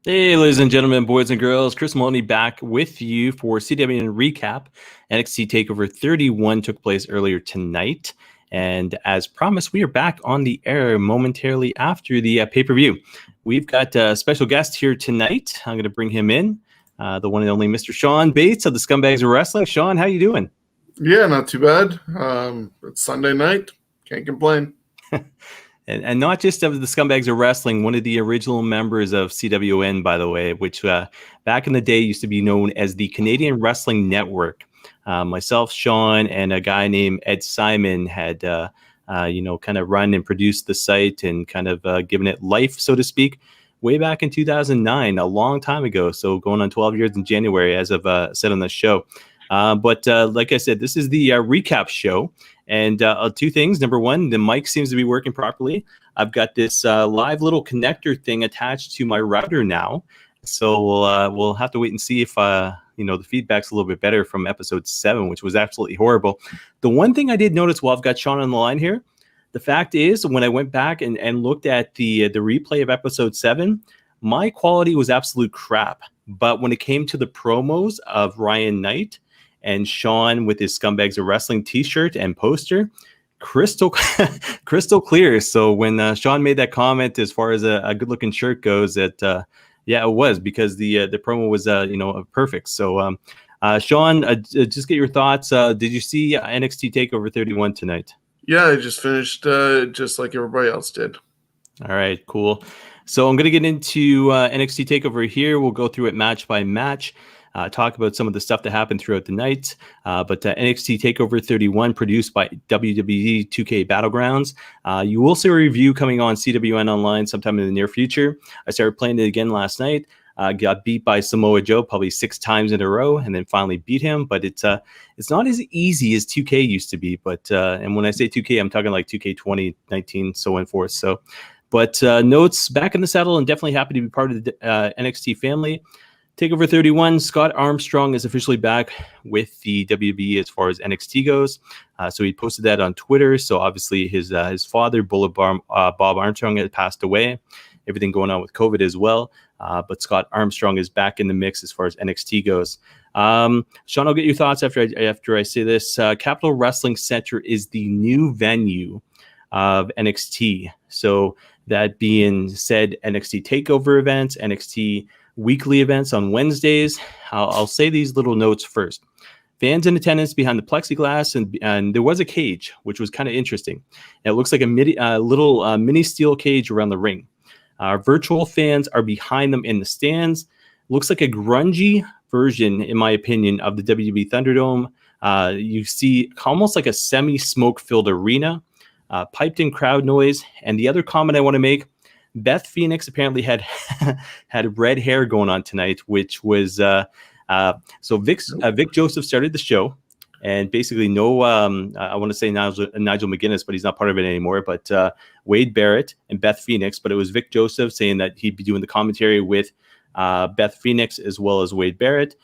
Hey, ladies and gentlemen, boys and girls, Chris Maloney back with you for CWN Recap. NXT TakeOver 31 took place earlier tonight. And as promised, we are back on the air momentarily after the pay-per-view. We've got a special guest here tonight. I'm going to bring him in, the one and only Mr. Shawn Bates of the Scumbags of Wrestling. Shawn, how you doing? Yeah, not too bad. It's Sunday night. Can't complain. And not just of the Scumbags of Wrestling, one of the original members of CWN, by the way, which back in the day used to be known as the Canadian Wrestling Network. Myself, Shawn, and a guy named Ed Simon had, kind of run and produced the site and kind of given it life, so to speak, way back in 2009, a long time ago. So going on 12 years in January, as I've said on the show. But like I said, this is the recap show. And two things. Number one, the mic seems to be working properly. I've got this live little connector thing attached to my router now. So we'll have to wait and see if the feedback's a little bit better from episode 7, which was absolutely horrible. The one thing I did notice while I've got Shawn on the line here, the fact is when I went back and looked at the replay of episode 7, my quality was absolute crap. But when it came to the promos of Ryan Knight and Shawn with his Scumbags of Wrestling t-shirt and poster, crystal clear. So when Shawn made that comment as far as a good-looking shirt goes, that it was because the promo was perfect. So Shawn, just get your thoughts. Did you see NXT TakeOver 31 tonight? Yeah, I just finished just like everybody else did. All right, cool. So I'm going to get into NXT TakeOver here. We'll go through it match by match. Talk about some of the stuff that happened throughout the night. But NXT TakeOver 31, produced by WWE 2K Battlegrounds. You will see a review coming on CWN Online sometime in the near future. I started playing it again last night. Got beat by Samoa Joe probably 6 times in a row, and then finally beat him. But it's not as easy as 2K used to be. But and when I say 2K, I'm talking like 2K 2019, so on forth. So, but notes, back in the saddle, and definitely happy to be part of the NXT family. TakeOver 31, Scott Armstrong is officially back with the WWE as far as NXT goes. So he posted that on Twitter. So obviously his father, Bob Armstrong, had passed away. Everything going on with COVID as well. But Scott Armstrong is back in the mix as far as NXT goes. Shawn, I'll get your thoughts after I say this. Capital Wrestling Center is the new venue of NXT. So that being said, NXT TakeOver events, NXT weekly events on Wednesdays. I'll say these little notes first. Fans in attendance behind the plexiglass, and there was a cage, which was kind of interesting. It looks like a little mini steel cage around the ring. Virtual fans are behind them in the stands. Looks like a grungy version, in my opinion, of the WWE Thunderdome. You see almost like a semi-smoke-filled arena, piped-in crowd noise. And the other comment I want to make, Beth Phoenix apparently had red hair going on tonight, which was so Vic Joseph started the show, and basically I want to say Nigel McGuinness, but he's not part of it anymore. But Wade Barrett and Beth Phoenix, but it was Vic Joseph saying that he'd be doing the commentary with Beth Phoenix as well as Wade Barrett.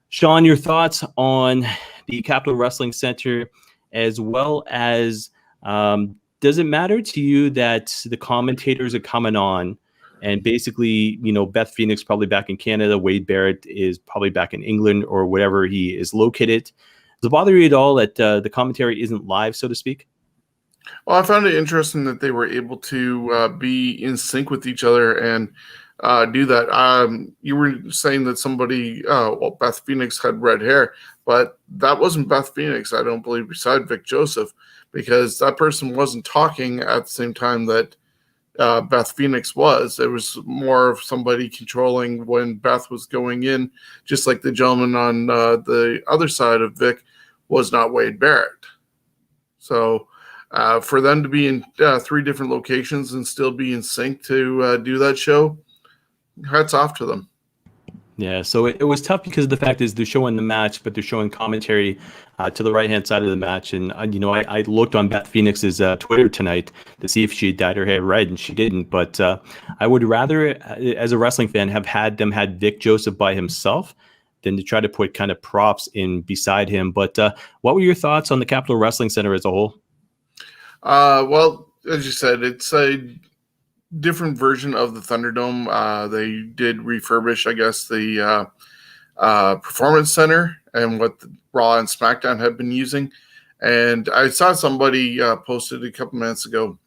Shawn, your thoughts on the Capital Wrestling Center, as well as does it matter to you that the commentators are coming on and basically, Beth Phoenix probably back in Canada, Wade Barrett is probably back in England or wherever he is located? Does it bother you at all that the commentary isn't live, so to speak? Well, I found it interesting that they were able to be in sync with each other and do that. You were saying that Beth Phoenix had red hair, but that wasn't Beth Phoenix, I don't believe, beside Vic Joseph, because that person wasn't talking at the same time that Beth Phoenix was. It was more of somebody controlling when Beth was going in, just like the gentleman on the other side of Vic was not Wade Barrett. So for them to be in 3 different locations and still be in sync to do that show, hats off to them. Yeah, so it was tough because the fact is they're showing the match, but they're showing commentary to the right-hand side of the match. And, I looked on Beth Phoenix's Twitter tonight to see if she dyed her hair red, and she didn't. But I would rather, as a wrestling fan, have had Vic Joseph by himself than to try to put kind of props in beside him. But what were your thoughts on the Capital Wrestling Center as a whole? Well, as you said, it's different version of the Thunderdome. They did refurbish, I guess, the Performance Center and what the Raw and SmackDown had been using. And I saw somebody posted a couple minutes ago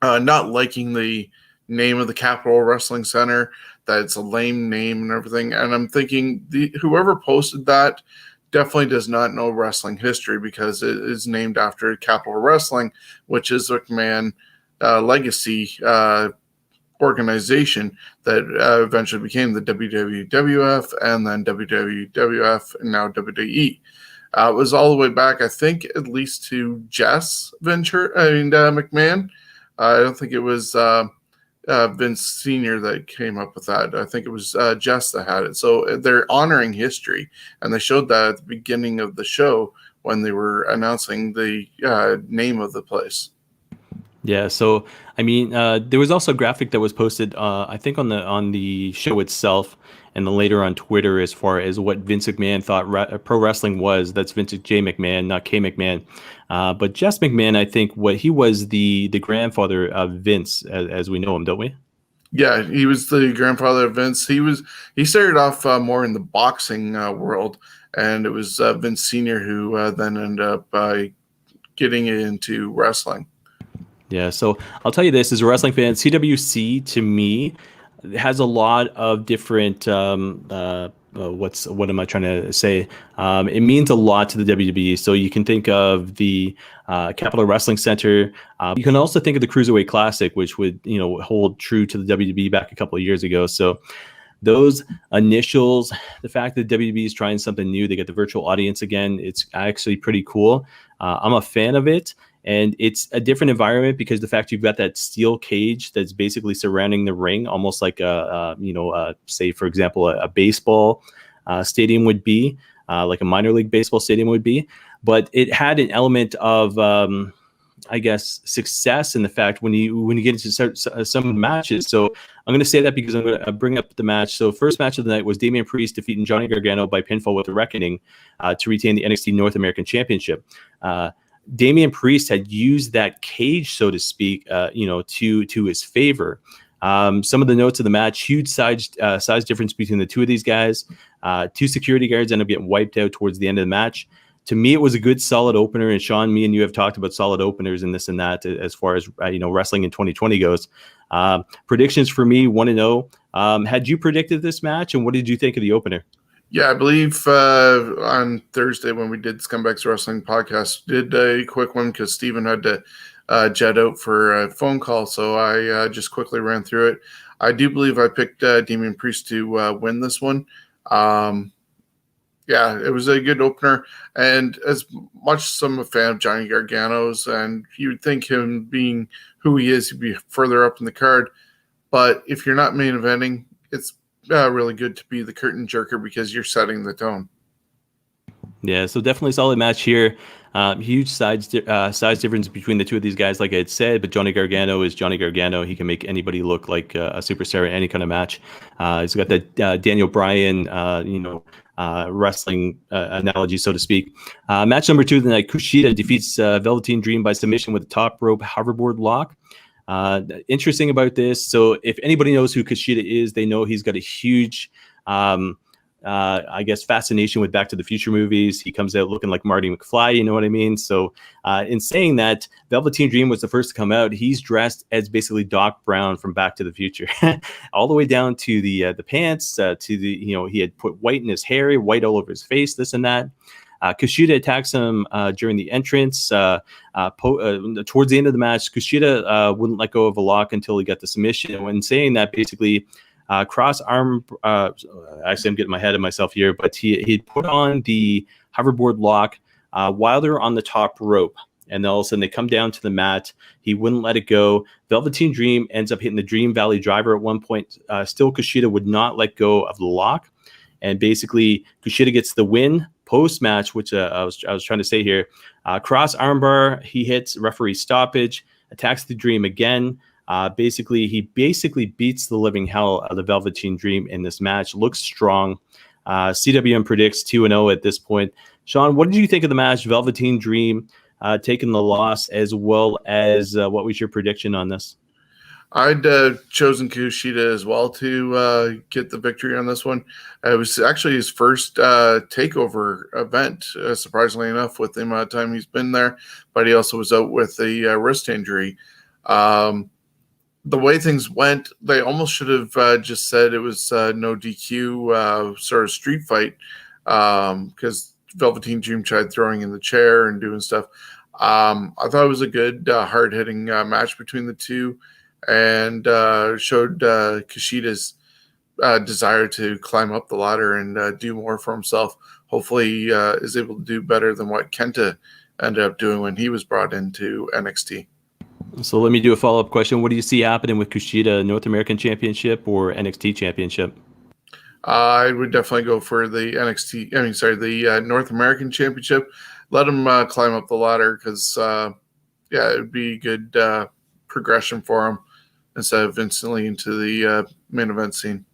not liking the name of the Capitol Wrestling Center, that it's a lame name and everything. And I'm thinking whoever posted that definitely does not know wrestling history, because it is named after Capitol Wrestling, which is a McMahon legacy organization that eventually became the WWF and then WWF and now WWE. It was all the way back, I think, at least to Jess McMahon. I don't think it was Vince Sr. that came up with that. I think it was Jess that had it. So they're honoring history, and they showed that at the beginning of the show when they were announcing the name of the place. Yeah, so I mean, there was also a graphic that was posted, I think, on the show itself, and then later on Twitter, as far as what Vince McMahon thought pro wrestling was. That's Vince J. McMahon, not K. McMahon. But Jess McMahon, I think, he was the grandfather of Vince, as we know him, don't we? Yeah, he was the grandfather of Vince. He started off more in the boxing world, and it was Vince Sr. who then ended up getting into wrestling. Yeah, so I'll tell you this, as a wrestling fan, CWC to me has a lot of different what am I trying to say? It means a lot to the WWE. So you can think of the Capitol Wrestling Center. You can also think of the Cruiserweight Classic, which would hold true to the WWE back a couple of years ago. So those initials, the fact that WWE is trying something new, they get the virtual audience again, it's actually pretty cool. I'm a fan of it. And it's a different environment because the fact you've got that steel cage that's basically surrounding the ring, almost like say, for example, a baseball stadium would be, like a minor league baseball stadium would be. But it had an element of, I guess, success in the fact when you get into some matches. So I'm going to say that because I'm going to bring up the match. So first match of the night was Damian Priest defeating Johnny Gargano by pinfall with a Reckoning to retain the NXT North American Championship. Damian Priest had used that cage, so to speak, to his favor. Some of the notes of the match: huge size difference between the two of these guys. Two security guards end up getting wiped out towards the end of the match. To me, it was a good, solid opener. And Shawn, me and you have talked about solid openers and this and that as far as wrestling in 2020 goes. Predictions for me: 1-0. Had you predicted this match, and what did you think of the opener? Yeah, I believe on Thursday when we did Scumbags Wrestling podcast, did a quick one because Steven had to jet out for a phone call. So I just quickly ran through it. I do believe I picked Damian Priest to win this one. Yeah, it was a good opener. And as much as I'm a fan of Johnny Gargano's, and you would think him being who he is, he'd be further up in the card. But if you're not main eventing, it's really good to be the curtain jerker because you're setting the tone. Yeah, so definitely solid match here. Huge size difference between the two of these guys, like I had said, but Johnny Gargano is Johnny Gargano. He can make anybody look like a superstar in any kind of match. He's got that Daniel Bryan, wrestling analogy, so to speak. Match number 2 of the night, Kushida defeats Velveteen Dream by submission with a top rope hoverboard lock. Interesting about this, so if anybody knows who Kushida is, they know he's got a huge I guess fascination with Back to the Future movies. He comes out looking like Marty McFly, you know what I mean? So in saying that, Velveteen Dream was the first to come out. He's dressed as basically Doc Brown from Back to the Future, all the way down to the pants, to the, he had put white in his hair, white all over his face, this and that. Kushida attacks him during the entrance. Towards the end of the match, Kushida wouldn't let go of a lock until he got the submission. And when saying that, basically, cross arm. Actually, I'm getting ahead of myself here, but he put on the hoverboard lock while they're on the top rope. And then all of a sudden, they come down to the mat. He wouldn't let it go. Velveteen Dream ends up hitting the Dream Valley Driver at one point. Still, Kushida would not let go of the lock. And basically, Kushida gets the win post-match, which I was trying to say here. Cross armbar, he hits referee stoppage, attacks the Dream again. He basically beats the living hell out of the Velveteen Dream in this match. Looks strong. CWN predicts 2-0 at this point. Shawn, what did you think of the match? Velveteen Dream taking the loss, as well as what was your prediction on this? I'd chosen Kushida as well to get the victory on this one. It was actually his first takeover event, surprisingly enough, with the amount of time he's been there. But he also was out with a wrist injury. The way things went, they almost should have just said it was no DQ sort of street fight because Velveteen Dream tried throwing in the chair and doing stuff. I thought it was a good, hard-hitting match between the two, and showed Kushida's desire to climb up the ladder and do more for himself. Hopefully, he is able to do better than what Kenta ended up doing when he was brought into NXT. So let me do a follow-up question. What do you see happening with Kushida, North American Championship or NXT Championship? I would definitely go for the the North American Championship. Let him climb up the ladder because, it would be good progression for him instead of instantly into the main event scene.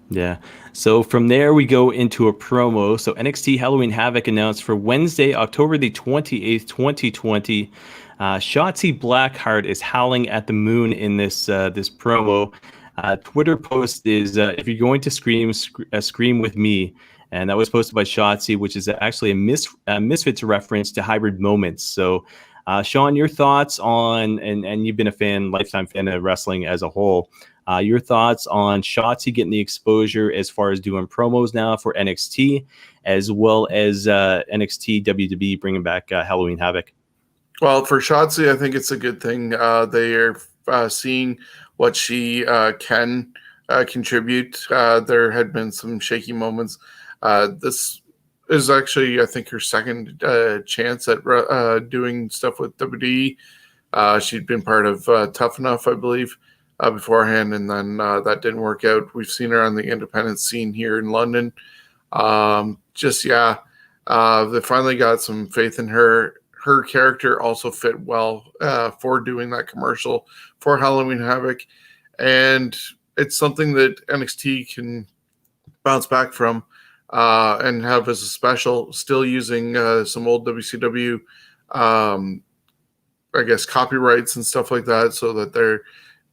Yeah. So from there, we go into a promo. So NXT Halloween Havoc announced for Wednesday, October the 28th, 2020. Shotzi Blackheart is howling at the moon in this promo. Twitter post is, if you're going to scream with me. And that was posted by Shotzi, which is actually a Misfits reference to Hybrid Moments. So, Shawn, your thoughts on, and you've been a lifetime fan of wrestling as a whole. Your thoughts on Shotzi getting the exposure as far as doing promos now for NXT, as well as NXT WWE bringing back Halloween Havoc? Well, for Shotzi, I think it's a good thing. They are seeing what she can contribute. There had been some shaky moments. This is actually, I think, her second chance at doing stuff with WWE. She'd been part of Tough Enough, I believe, beforehand, and then that didn't work out. We've seen her on the independent scene here in London. They finally got some faith in her. Her character also fit well for doing that commercial for Halloween Havoc, and it's something that NXT can bounce back from and have as a special, still using some old WCW, copyrights and stuff like that, so that they're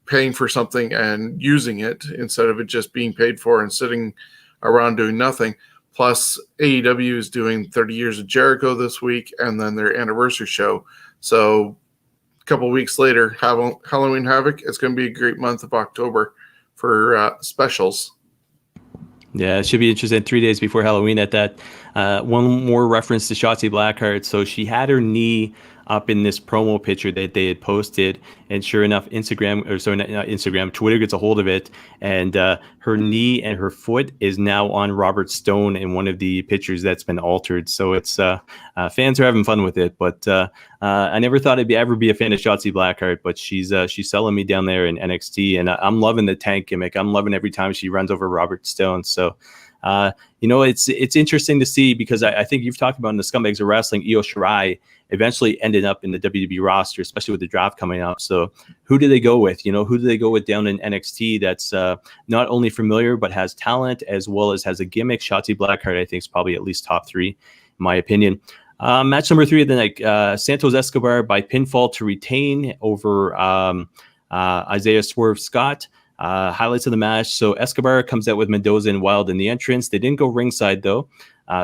paying for something and using it instead of it just being paid for and sitting around doing nothing. Plus, AEW is doing 30 Years of Jericho this week and then their anniversary show. So a couple of weeks later, Halloween Havoc. It's going to be a great month of October for specials. Yeah, it should be interesting. 3 days before Halloween at that. One more reference to Shotzi Blackheart. So she had her knee up in this promo picture that they had posted, and sure enough, Twitter gets a hold of it, and her knee and her foot is now on Robert Stone in one of the pictures that's been altered. So it's fans are having fun with it, but I never thought I'd ever be a fan of Shotzi Blackheart, but she's selling me down there in NXT, and I'm loving the tank gimmick. I'm loving every time she runs over Robert Stone. So it's interesting to see, because I think you've talked about in the Scumbags of Wrestling, Io Shirai eventually ended up in the WWE roster, especially with the draft coming up. So who do they go with? Who do they go with down in NXT that's not only familiar but has talent as well as has a gimmick? Shotzi Blackheart, I think, is probably at least top 3, in my opinion. Match number 3 of the night, Santos Escobar by pinfall to retain over Isaiah Swerve Scott. Highlights of the match. So Escobar comes out with Mendoza and Wilde in the entrance. They didn't go ringside, though.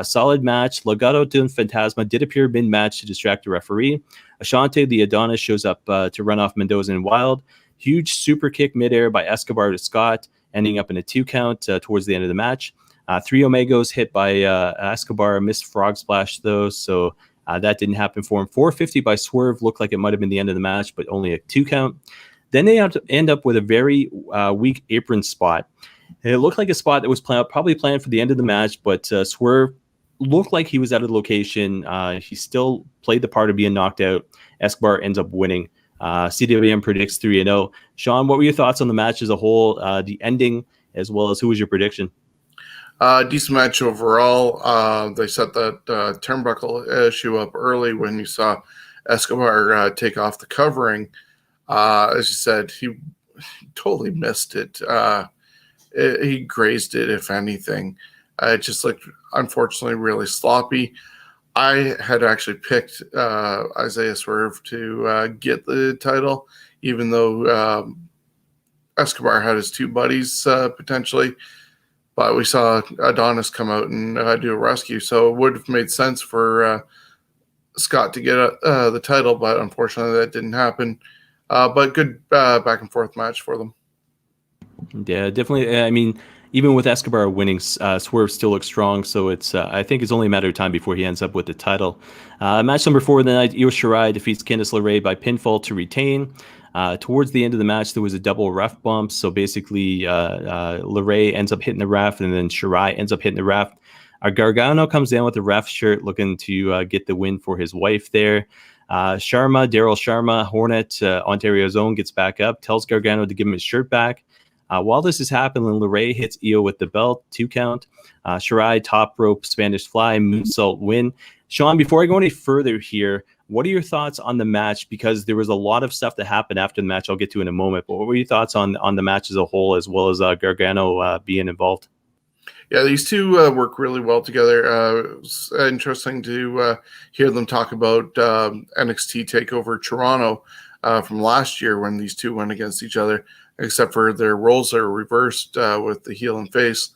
Solid match. Legado del Fantasma did appear mid-match to distract the referee. Ashante the Adonis shows up to run off Mendoza and Wilde. Huge super kick midair by Escobar to Scott, ending up in a 2 count towards the end of the match. 3 Omegos hit by Escobar, missed frog splash, though, so that didn't happen for him. 450 by Swerve looked like it might have been the end of the match, but only a 2 count. Then they end up with a very weak apron spot. And it looked like a spot that was probably planned for the end of the match, but Swerve looked like he was out of the location. He still played the part of being knocked out. Escobar ends up winning. CWN predicts 3-0. Shawn, what were your thoughts on the match as a whole, the ending, as well as who was your prediction? Decent match overall. They set that turnbuckle issue up early when you saw Escobar take off the covering. As you said, he totally missed it. He grazed it, if anything. It just looked, unfortunately, really sloppy. I had actually picked Isaiah Swerve to get the title, even though Escobar had his two buddies potentially, but we saw Adonis come out and do a rescue, so it would have made sense for Scott to get the title, but unfortunately that didn't happen. But good back and forth match for them. Yeah, definitely. I mean, even with Escobar winning, Swerve still looks strong. So I think it's only a matter of time before he ends up with the title. Match number 4 of the night, Io Shirai defeats Candice LeRae by pinfall to retain. Towards the end of the match, there was a double ref bump. So basically, LeRae ends up hitting the ref, and then Shirai ends up hitting the ref. Gargano comes down with the ref shirt, looking to get the win for his wife there. Daryl Sharma, Hornet, Ontario's own, gets back up, tells Gargano to give him his shirt back. While this is happening, LeRae hits Io with the belt, 2 count. Shirai, top rope, Spanish fly, moonsault win. Shawn, before I go any further here, what are your thoughts on the match? Because there was a lot of stuff that happened after the match I'll get to in a moment. But what were your thoughts on the match as a whole, as well as Gargano being involved? Yeah, these two work really well together. It was interesting to hear them talk about NXT TakeOver Toronto from last year when these two went against each other, except for their roles are reversed with the heel and face,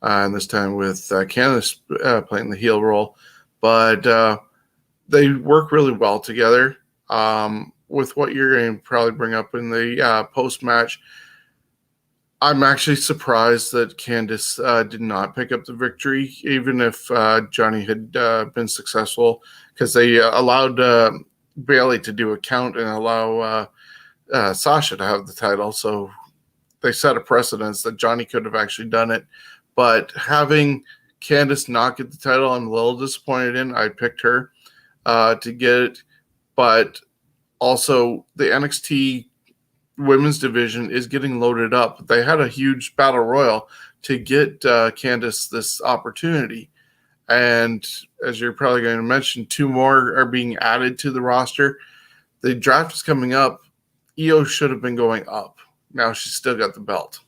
and this time with Candice playing the heel role. But they work really well together. With what you're going to probably bring up in the post-match, I'm actually surprised that Candice did not pick up the victory, even if Johnny had been successful, because they allowed Bayley to do a count and allow Sasha to have the title. So they set a precedence that Johnny could have actually done it. But having Candice not get the title, I'm a little disappointed in. I picked her to get it. But also the NXT women's division is getting loaded up. They had a huge battle royal to get Candice this opportunity. And as you're probably going to mention, 2 more are being added to the roster. The draft is coming up. Io should have been going up. Now she's still got the belt.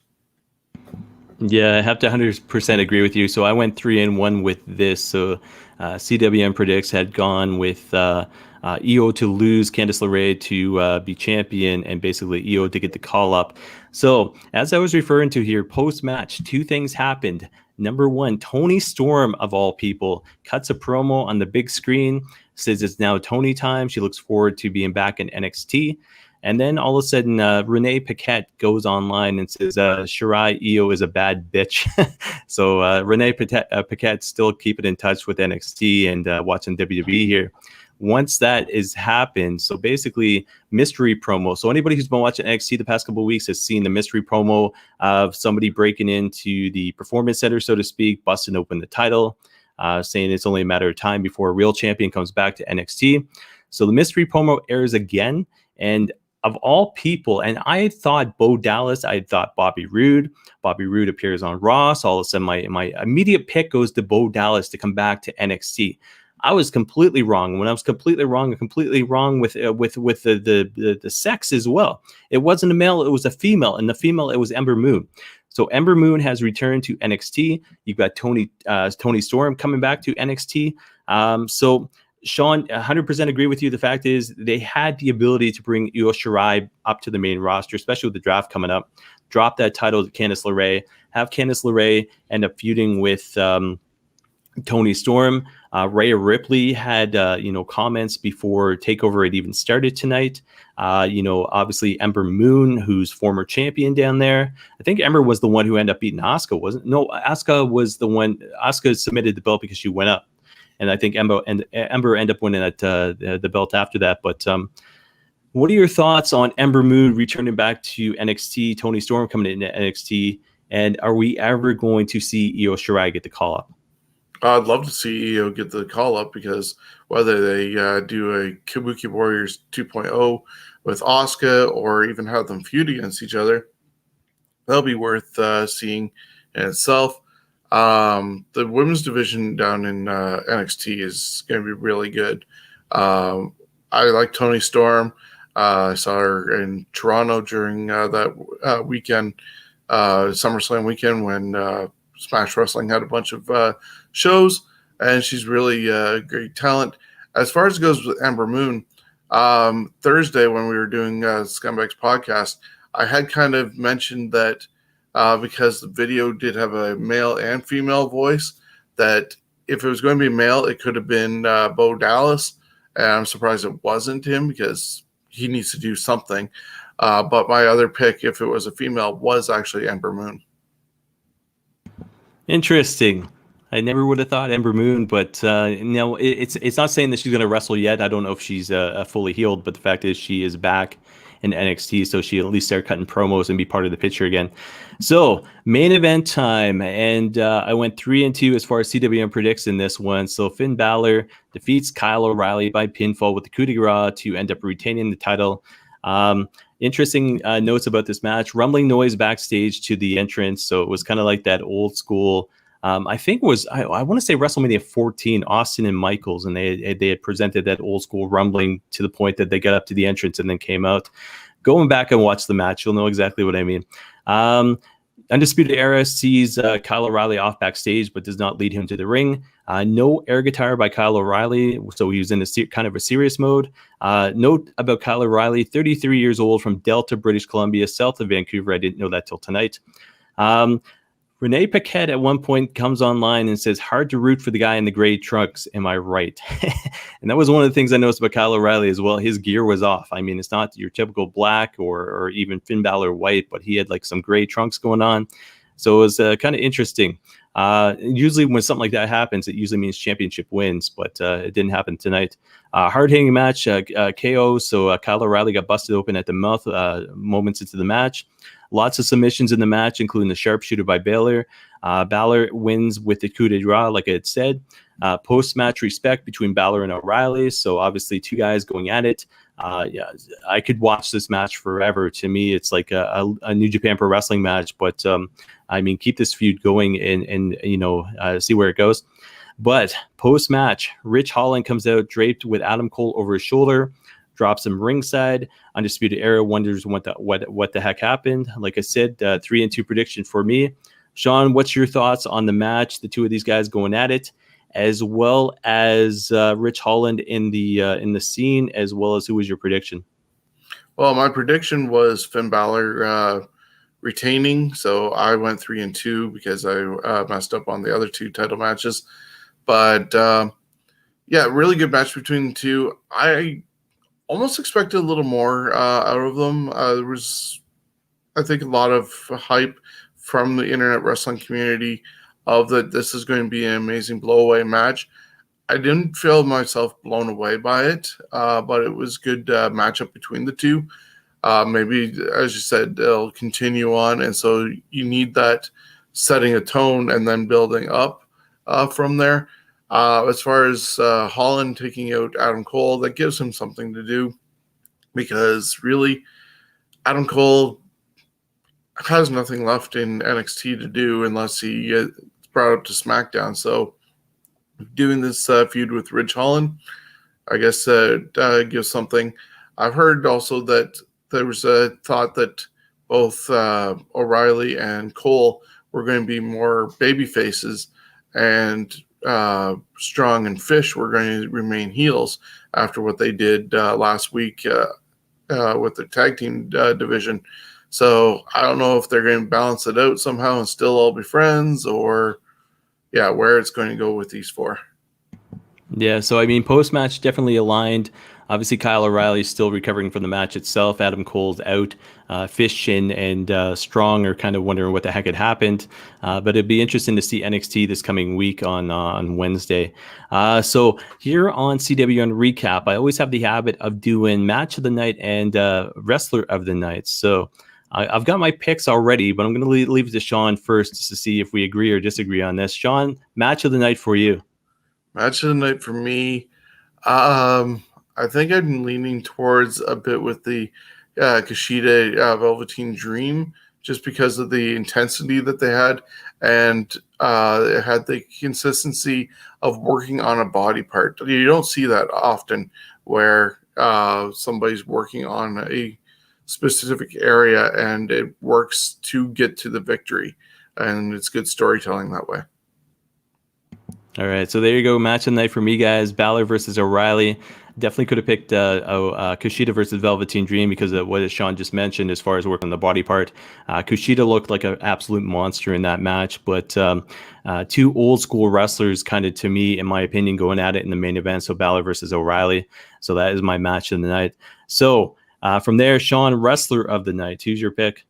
Yeah, I have to 100% agree with you. So I went 3-1 with this. So CWN predicts had gone with Io to lose, Candice LeRae to be champion, and basically Io to get the call up. So as I was referring to here, post-match, 2 things happened. Number 1, Toni Storm, of all people, cuts a promo on the big screen, says it's now Toni time. She looks forward to being back in NXT. And then all of a sudden, Renee Paquette goes online and says, Shirai Io is a bad bitch. So Renee Paquette still keeping in touch with NXT and watching WWE here. Once that is happened, so basically mystery promo. So anybody who's been watching NXT the past couple of weeks has seen the mystery promo of somebody breaking into the performance center, so to speak, busting open the title, saying it's only a matter of time before a real champion comes back to NXT. So the mystery promo airs again, and of all people, and I had thought Bo Dallas, I had thought Bobby Roode. Bobby Roode appears on Raw. So all of a sudden, my immediate pick goes to Bo Dallas to come back to NXT. I was completely wrong. When I was completely wrong, with the sex as well. It wasn't a male, it was a female, and the female, it was Ember Moon. So Ember Moon has returned to NXT. You've got Toni Storm coming back to NXT. So Shawn, 100% agree with you. The fact is they had the ability to bring Io Shirai up to the main roster, especially with the draft coming up. Drop that title to Candice LeRae. Have Candice LeRae end up feuding with Toni Storm. Rhea Ripley had comments before TakeOver had even started tonight. Obviously Ember Moon, who's former champion down there. I think Ember was the one who ended up beating Asuka, wasn't? No, Asuka was the one. Asuka submitted the belt because she went up. And I think Ember ended up winning the belt after that. But what are your thoughts on Ember Moon returning back to NXT, Toni Storm coming into NXT, and are we ever going to see Io Shirai get the call up? I'd love to see Io get the call up, because whether they do a Kabuki Warriors 2.0 with Asuka or even have them feud against each other, that'll be worth seeing in itself. The women's division down in NXT is going to be really good. I like Toni Storm. I saw her in Toronto during that weekend, SummerSlam weekend, when Smash Wrestling had a bunch of shows, and she's really a great talent. As far as it goes with Ember Moon, Thursday when we were doing Scumbags podcast, I had kind of mentioned that because the video did have a male and female voice, that if it was going to be male, it could have been Bo Dallas. And I'm surprised it wasn't him because he needs to do something. But my other pick, if it was a female, was actually Ember Moon. Interesting. I never would have thought Ember Moon, but no, it's not saying that she's going to wrestle yet. I don't know if she's fully healed, but the fact is she is back in NXT, so she at least start cutting promos and be part of the picture again. So main event time, and I went 3-2 as far as CWN predicts in this one. So Finn Balor defeats Kyle O'Reilly by pinfall with the coup de grace to end up retaining the title. Interesting notes about this match: rumbling noise backstage to the entrance, so it was kind of like that old school. I think it was I want to say WrestleMania 14, Austin and Michaels, and they had presented that old school rumbling to the point that they got up to the entrance and then came out. Going back and watch the match, you'll know exactly what I mean. Undisputed Era sees Kyle O'Reilly off backstage, but does not lead him to the ring. No air guitar by Kyle O'Reilly, so he was in kind of a serious mode. Note about Kyle O'Reilly, 33 years old, from Delta, British Columbia, south of Vancouver. I didn't know that till tonight. Renee Paquette at one point comes online and says, hard to root for the guy in the gray trunks. Am I right? And that was one of the things I noticed about Kyle O'Reilly as well. His gear was off. I mean, it's not your typical black or even Finn Balor white, but he had like some gray trunks going on. So it was kind of interesting. Usually when something like that happens, it usually means championship wins, but it didn't happen tonight. Hard-hitting match, KO. So Kyle O'Reilly got busted open at the mouth moments into the match. Lots of submissions in the match, including the sharpshooter by Balor. Balor wins with the coup de grace, like I had said. Post-match respect between Balor and O'Reilly. So obviously two guys going at it. Yeah, I could watch this match forever. To me, it's like a New Japan Pro Wrestling match. But I mean, keep this feud going and see where it goes. But post-match, Rich Holland comes out draped with Adam Cole over his shoulder, drops him ringside. Undisputed Era wonders what the heck happened. Like I said, 3-2 prediction for me. Shawn, what's your thoughts on the match? The two of these guys going at it, as well as Rich Holland in the scene, as well as who was your prediction? Well, my prediction was Finn Balor retaining, so I went 3-2 because I messed up on the other two title matches. But yeah, really good match between the two. I almost expected a little more out of them. There was, I think, a lot of hype from the internet wrestling community of that this is going to be an amazing blow-away match. I didn't feel myself blown away by it, but it was good matchup between the two. Maybe, as you said, they'll continue on, and so you need that setting a tone and then building up from there. As far as Holland taking out Adam Cole, that gives him something to do, because really Adam Cole has nothing left in NXT to do unless he gets brought up to SmackDown. So doing this feud with Rich Holland, I guess gives something. I've heard also that there was a thought that both O'Reilly and Cole were going to be more baby faces, and Strong and Fish were going to remain heels after what they did last week with the tag team division. So I don't know if they're going to balance it out somehow and still all be friends, or where it's going to go with these four. Yeah, so I mean, post-match definitely aligned. Obviously, Kyle O'Reilly is still recovering from the match itself. Adam Cole's out. Fish and Strong are kind of wondering what the heck had happened. But it'd be interesting to see NXT this coming week on Wednesday. So here on CWN Recap, I always have the habit of doing Match of the Night and Wrestler of the Night. So I've got my picks already, but I'm going to leave it to Shawn first just to see if we agree or disagree on this. Shawn, Match of the Night for you. Match of the Night for me, I think I'm leaning towards a bit with the Kushida Velveteen Dream, just because of the intensity that they had, and it had the consistency of working on a body part. You don't see that often, where somebody's working on a specific area and it works to get to the victory, and it's good storytelling that way. All right, so there you go. Match of the night for me, guys. Balor versus O'Reilly. Definitely could have picked Kushida versus Velveteen Dream because of what Shawn just mentioned as far as work on the body part. Kushida looked like an absolute monster in that match, but two old school wrestlers kind of, to me, in my opinion, going at it in the main event. So Balor versus O'Reilly. So that is my match of the night. So from there, Shawn, wrestler of the night. Who's your pick?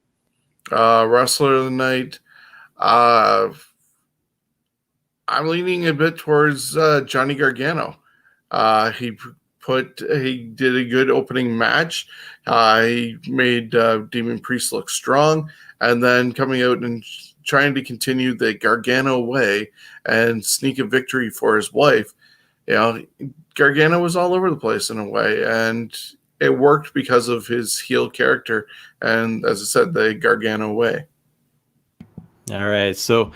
Wrestler of the night. I'm leaning a bit towards Johnny Gargano. He did a good opening match. He made Demon Priest look strong, and then coming out and trying to continue the Gargano way and sneak a victory for his wife. Gargano was all over the place in a way, and it worked because of his heel character and, as I said, the Gargano way. All right, so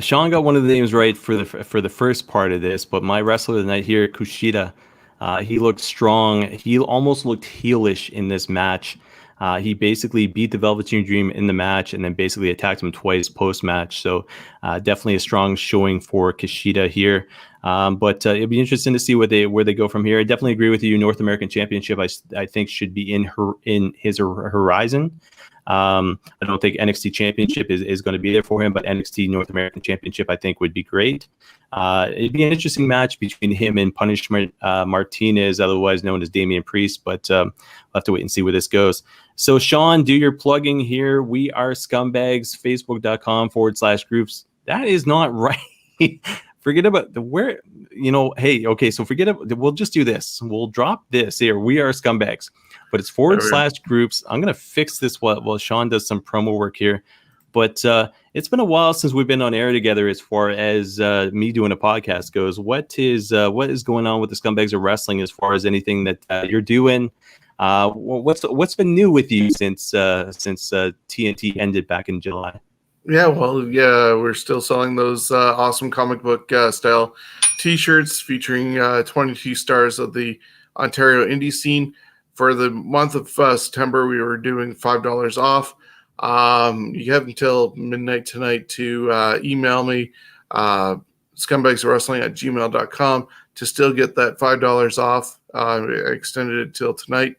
Shawn got one of the names right for the first part of this, but my wrestler of the night here, Kushida, he looked strong. He almost looked heelish in this match. He basically beat the Velveteen Dream in the match and then basically attacked him twice post-match. So definitely a strong showing for Kushida here. But it'll be interesting to see where they go from here. I definitely agree with you. North American Championship, I think, should be in his horizon. I don't think NXT Championship is going to be there for him, but NXT North American Championship, I think, would be great. It'd be an interesting match between him and Punishment Martinez, otherwise known as Damian Priest, but we'll have to wait and see where this goes. So, Shawn, do your plugging here. We are Scumbags, facebook.com/groups. That is not right. Forget about hey, okay, so forget about, we'll just do this. We'll drop this here. We are Scumbags, but it's /groups. I'm going to fix this while Shawn does some promo work here. But it's been a while since we've been on air together as far as me doing a podcast goes. What is going on with the Scumbags of Wrestling as far as anything that you're doing? What's been new with you since TNT ended back in July? Yeah, we're still selling those awesome comic book style T-shirts featuring 22 stars of the Ontario indie scene. For the month of September, we were doing $5 off. You have until midnight tonight to email me, scumbagswrestling@gmail.com, to still get that $5 off. I extended it till tonight.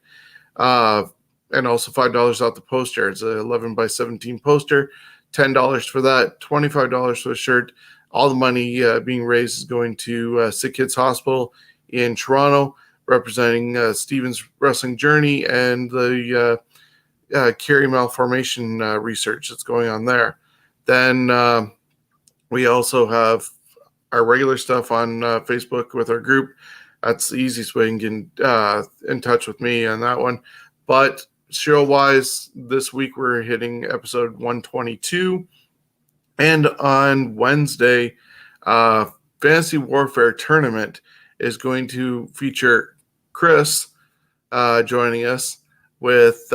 And also $5 off the poster. It's an 11 by 17 poster. $10 for that, $25 for the shirt. All the money being raised is going to Sick Kids Hospital in Toronto, representing Steven's wrestling journey and the Kerry malformation research that's going on there. Then we also have our regular stuff on Facebook with our group. That's the easiest way you can get in touch with me on that one. But show-wise, this week we're hitting episode 122. And on Wednesday, Fantasy Warfare Tournament is going to feature Chris joining us with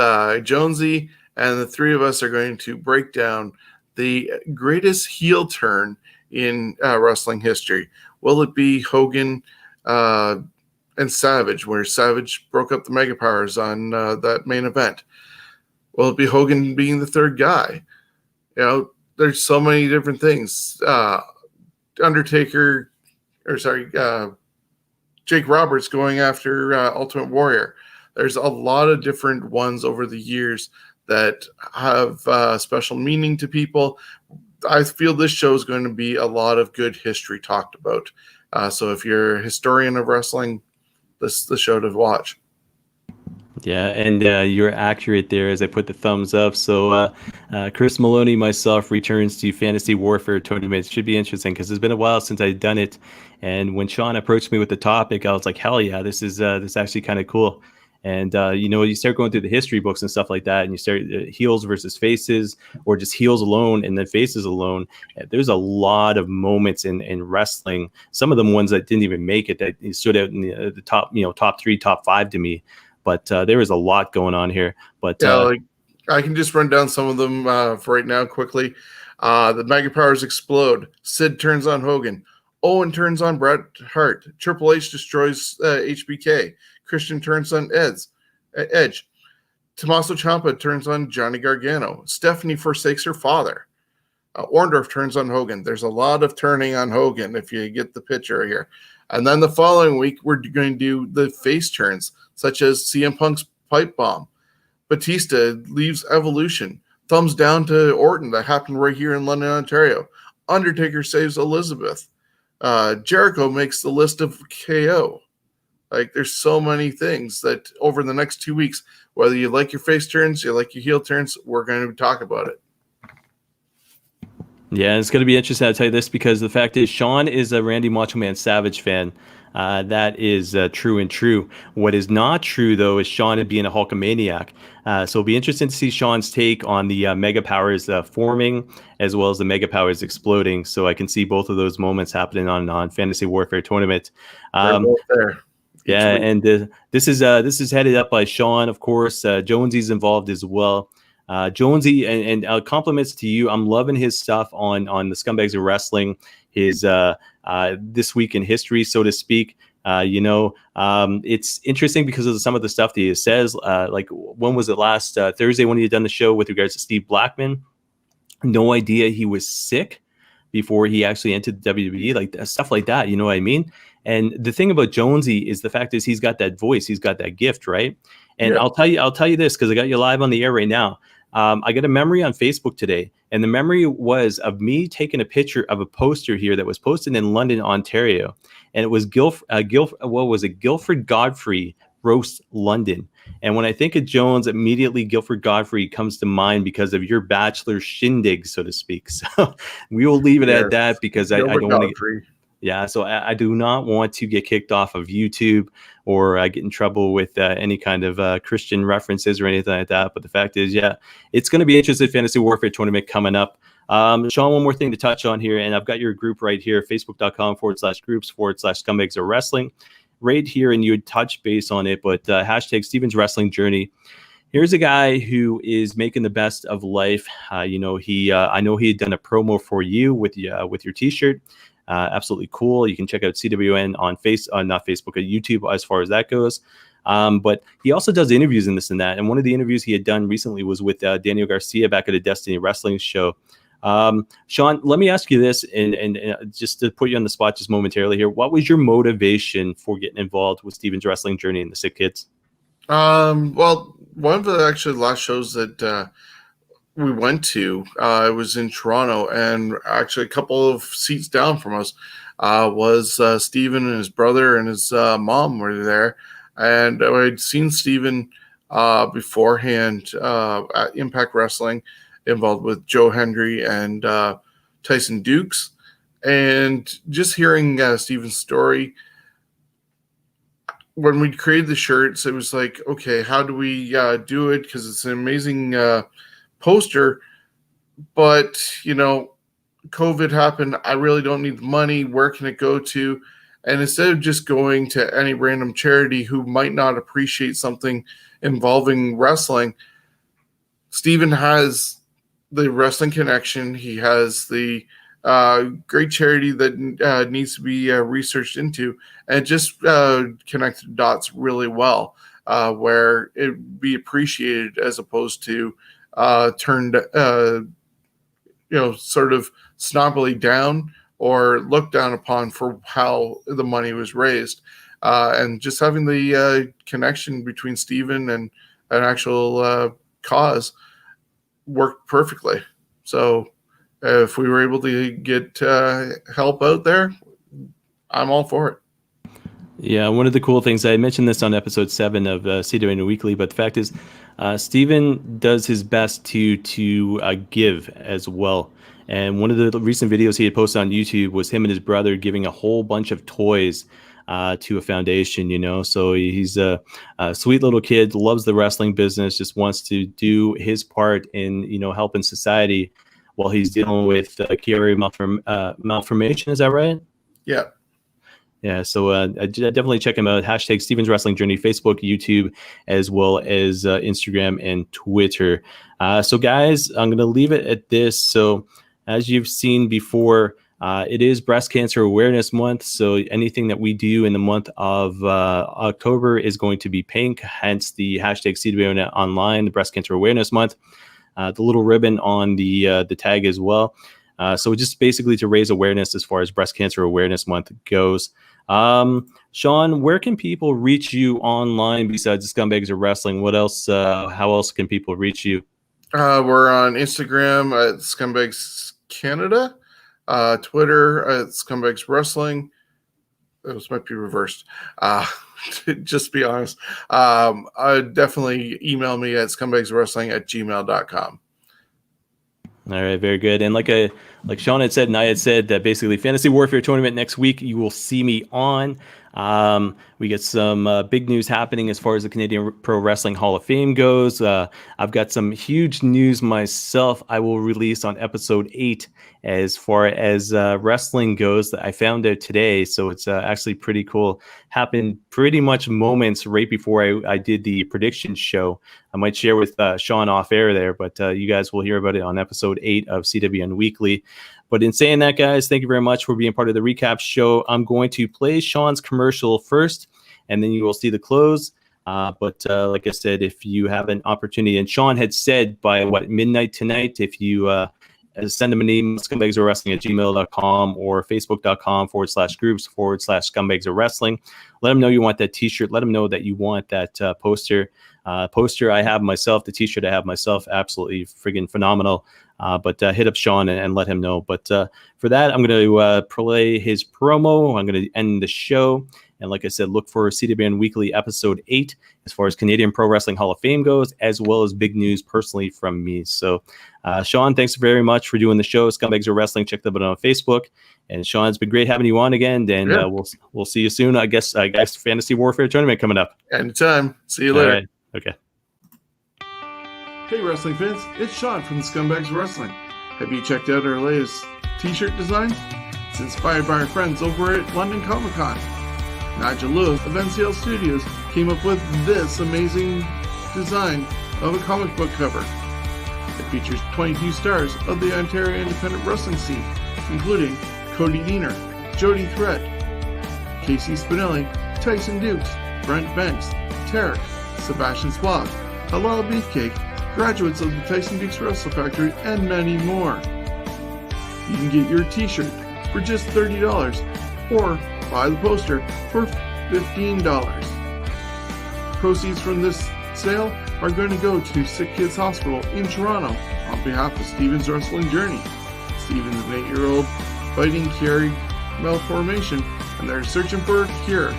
Jonesy, and the three of us are going to break down the greatest heel turn in wrestling history. Will it be Hogan and Savage, where Savage broke up the Mega Powers on that main event? Will it be Hogan being the third guy? There's so many different things. Jake Roberts going after Ultimate Warrior. There's a lot of different ones over the years that have special meaning to people. I feel this show is going to be a lot of good history talked about. So if you're a historian of wrestling, this is the show to watch. Yeah, and you're accurate there as I put the thumbs up. So Chris Maloney, myself, returns to Fantasy Warfare Tournament. It should be interesting because it's been a while since I've done it. And when Shawn approached me with the topic, I was like, hell yeah, this is actually kind of cool. And, you start going through the history books and stuff like that, and you start heels versus faces, or just heels alone and then faces alone. There's a lot of moments in wrestling, some of them ones that didn't even make it, that stood out in the top, top 3, top 5 to me. But there is a lot going on here. But I can just run down some of them for right now quickly. The Mega Powers explode. Sid turns on Hogan. Owen turns on Bret Hart. Triple H destroys HBK. Christian turns on Edge. Tommaso Ciampa turns on Johnny Gargano. Stephanie forsakes her father. Orndorff turns on Hogan. There's a lot of turning on Hogan if you get the picture here. And then the following week, we're going to do the face turns, such as CM Punk's pipe bomb. Batista leaves Evolution. Thumbs down to Orton that happened right here in London, Ontario. Undertaker saves Elizabeth. Jericho makes the list of KO. Like, there's so many things that over the next 2 weeks, whether you like your face turns, you like your heel turns, we're going to talk about it. Yeah, it's going to be interesting. I'll tell you this because the fact is, Shawn is a Randy Macho Man Savage fan. That is true and true. What is not true, though, is Shawn being a Hulkamaniac. So it'll be interesting to see Shawn's take on the Mega Powers forming as well as the Mega Powers exploding. So I can see both of those moments happening on Fantasy Warfare Tournament. They're both there. Yeah, and this is headed up by Shawn, of course. Jonesy's involved as well. Jonesy, and compliments to you. I'm loving his stuff on the Scumbags of Wrestling, his this week in history, so to speak. It's interesting because of some of the stuff that he says. Like, when was it last Thursday when he had done the show with regards to Steve Blackman? No idea he was sick before he actually entered the WWE, like stuff like that. You know what I mean? And the thing about Jonesy is the fact is he's got that voice, he's got that gift, right? And yeah. I'll tell you this because I got you live on the air right now. I got a memory on Facebook today, and the memory was of me taking a picture of a poster here that was posted in London, Ontario, and it was Guilford Godfrey Roast London. And when I think of Jones, immediately Guilford Godfrey comes to mind because of your bachelor shindig, so to speak. So we will leave it at that because I don't want to. Yeah, so I do not want to get kicked off of YouTube or get in trouble with any kind of Christian references or anything like that. But the fact is, yeah, it's going to be interesting Fantasy Warfare Tournament coming up. Shawn, one more thing to touch on here, and I've got your group right here, facebook.com/groups/Scumbags of Wrestling, right here, and you would touch base on it. But hashtag Steven's Wrestling Journey. Here's a guy who is making the best of life. I know he had done a promo for you with your T-shirt. Absolutely cool. You can check out CWN on not Facebook, YouTube as far as that goes. But he also does interviews and this and that. And one of the interviews he had done recently was with Daniel Garcia back at a Destiny Wrestling show. Shawn, let me ask you this, and just to put you on the spot just momentarily here. What was your motivation for getting involved with Steven's Wrestling Journey and the Sick Kids? Well, one of the actually last shows that we went to, it was in Toronto, and actually a couple of seats down from us was Steven and his brother and his mom were there. And I'd seen Steven beforehand at Impact Wrestling, involved with Joe Hendry and Tyson Dukes. And just hearing Steven's story, when we created the shirts, it was like, okay, how do we do it? Because it's an amazing poster, but COVID happened. I really don't need the money. Where can it go to? And instead of just going to any random charity who might not appreciate something involving wrestling, Steven has the wrestling connection. He has the great charity that needs to be researched into, and just connected dots really well, where it be appreciated as opposed to turned sort of snobbily down or looked down upon for how the money was raised, and just having the connection between Steven and an actual cause worked perfectly. So if we were able to get help out there, I'm all for it. Yeah, one of the cool things, I mentioned this on episode 7 of CWN Weekly, but the fact is, Steven does his best to give as well. And one of the recent videos he had posted on YouTube was him and his brother giving a whole bunch of toys to a foundation, So he's a sweet little kid, loves the wrestling business, just wants to do his part in, helping society while he's dealing with Chiari malformation. Is that right? Yeah. Yeah, so definitely check him out. Hashtag Steven's Wrestling Journey, Facebook, YouTube, as well as Instagram and Twitter. So guys, I'm going to leave it at this. So as you've seen before, it is Breast Cancer Awareness Month. So anything that we do in the month of October is going to be pink, hence the hashtag CWN Online, the Breast Cancer Awareness Month. The little ribbon on the tag as well. So just basically to raise awareness as far as Breast Cancer Awareness Month goes. Shawn, where can people reach you online besides the Scumbags of Wrestling? What else? How else can people reach you? We're on Instagram at Scumbags Canada, Twitter at Scumbags Wrestling. Those might be reversed. Just be honest. Definitely email me at scumbagswrestling@gmail.com. All right, very good. And like Shawn had said, and I had said that basically Fantasy Warfare Tournament next week, you will see me on. We get some big news happening as far as the Canadian Pro Wrestling Hall of Fame goes. I've got some huge news myself I will release on episode 8 as far as wrestling goes that I found out today. So it's actually pretty cool. Happened pretty much moments right before I did the prediction show. I might share with Shawn off air there, but you guys will hear about it on episode 8 of CWN Weekly. But in saying that, guys, thank you very much for being part of the recap show. I'm going to play Shawn's commercial first, and then you will see the close. But like I said, if you have an opportunity, and Shawn had said by midnight tonight, if you send him an email, scumbagsofwrestling@gmail.com or facebook.com/groups/scumbagsofwrestling. Let him know you want that t-shirt. Let him know that you want that poster. Poster I have myself, the t-shirt I have myself, absolutely friggin' phenomenal. But hit up Shawn and let him know. But for that, I'm going to play his promo. I'm going to end the show. And like I said, look for CWN Weekly episode 8 as far as Canadian Pro Wrestling Hall of Fame goes, as well as big news personally from me. So, Shawn, thanks very much for doing the show. Scumbags of Wrestling, check them out on Facebook. And Shawn, it's been great having you on again. And we'll see you soon. I guess Fantasy Warfare Tournament coming up. Anytime. See you later. All right. Okay. Hey, wrestling fans, it's Shawn from the Scumbags Wrestling. Have you checked out our latest t-shirt design? It's inspired by our friends over at London Comic Con. Nigel Lewis of NCL Studios came up with this amazing design of a comic book cover. It features 22 stars of the Ontario independent wrestling scene, including Cody Deaner, Jody Threat, Casey Spinelli, Tyson Dukes, Brent Banks, Tarek, Sebastian Suave, Halal Beefcake, graduates of the Tyson Dukes Wrestle Factory, and many more. You can get your t-shirt for just $30 or buy the poster for $15. Proceeds from this sale are going to go to Sick Kids Hospital in Toronto on behalf of Steven's Wrestling Journey. Steven's an 8-year-old fighting Chiari malformation, and they're searching for a cure.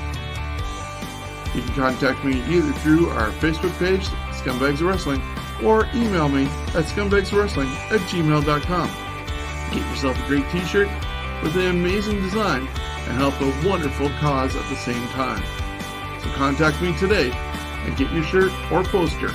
You can contact me either through our Facebook page, Scumbags of Wrestling, or email me at scumbagswrestling@gmail.com. Get yourself a great t-shirt with an amazing design and help a wonderful cause at the same time. So contact me today and get your shirt or poster.